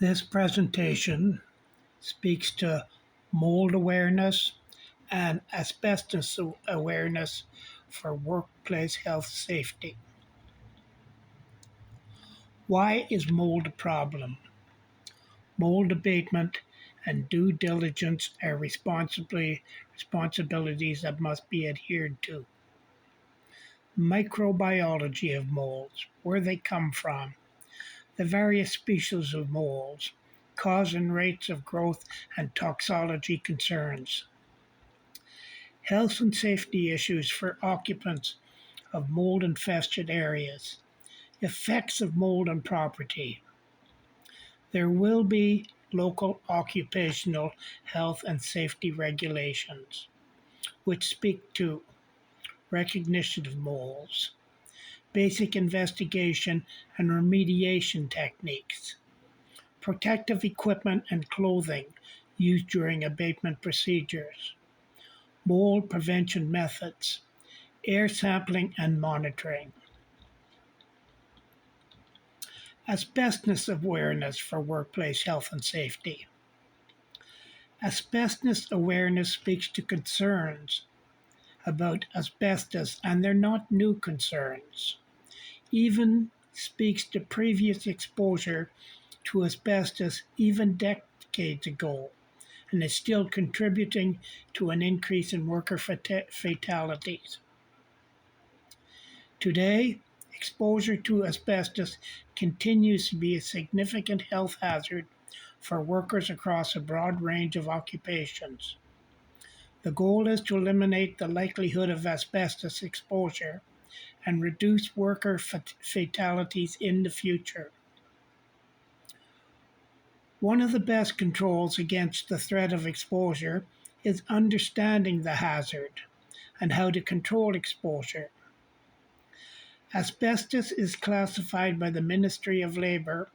This presentation speaks to mold awareness and asbestos awareness for workplace health safety. Why is mold a problem? Mold abatement and due diligence are responsibilities that must be adhered to. Microbiology of molds, where they come from, the various species of molds, cause and rates of growth and toxology concerns. Health and safety issues for occupants of mold-infested areas. Effects of mold on property. There will be local occupational health and safety regulations, which speak to recognition of molds, basic investigation and remediation techniques, protective equipment and clothing used during abatement procedures, mold prevention methods, air sampling and monitoring. Asbestos awareness for workplace health and safety. Asbestos awareness speaks to concerns about asbestos, and they're not new concerns. Even speaks to previous exposure to asbestos even decades ago, and is still contributing to an increase in worker fatalities. Today, exposure to asbestos continues to be a significant health hazard for workers across a broad range of occupations. The goal is to eliminate the likelihood of asbestos exposure and reduce worker fatalities in the future. One of the best controls against the threat of exposure is understanding the hazard and how to control exposure. Asbestos is classified by the Ministry of Labour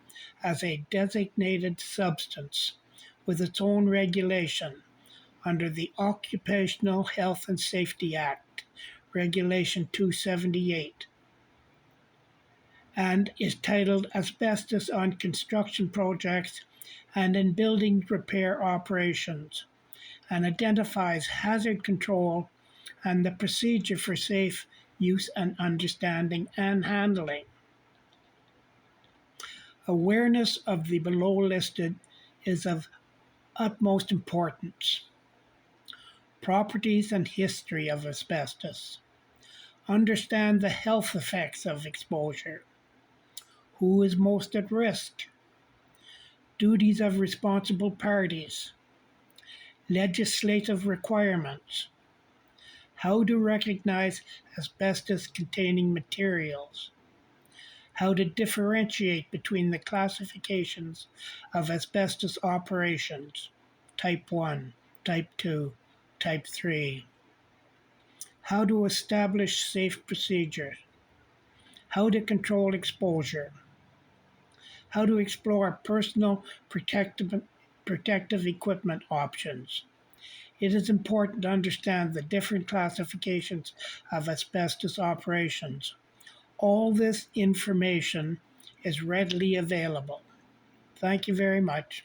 as a designated substance with its own regulation under the Occupational Health and Safety Act, Regulation 278, and is titled Asbestos on Construction Projects and in Building Repair Operations, and identifies hazard control and the procedure for safe use and understanding and handling. Awareness of the below listed is of utmost importance. Properties and history of asbestos. Understand the health effects of exposure. Who is most at risk? Duties of responsible parties. Legislative requirements. How to recognize asbestos-containing materials. How to differentiate between the classifications of asbestos operations, Type 1, Type 2, Type 3. How to establish safe procedures. How to control exposure. How to explore personal protective equipment options. It is important to understand the different classifications of asbestos operations. All this information is readily available. Thank you very much.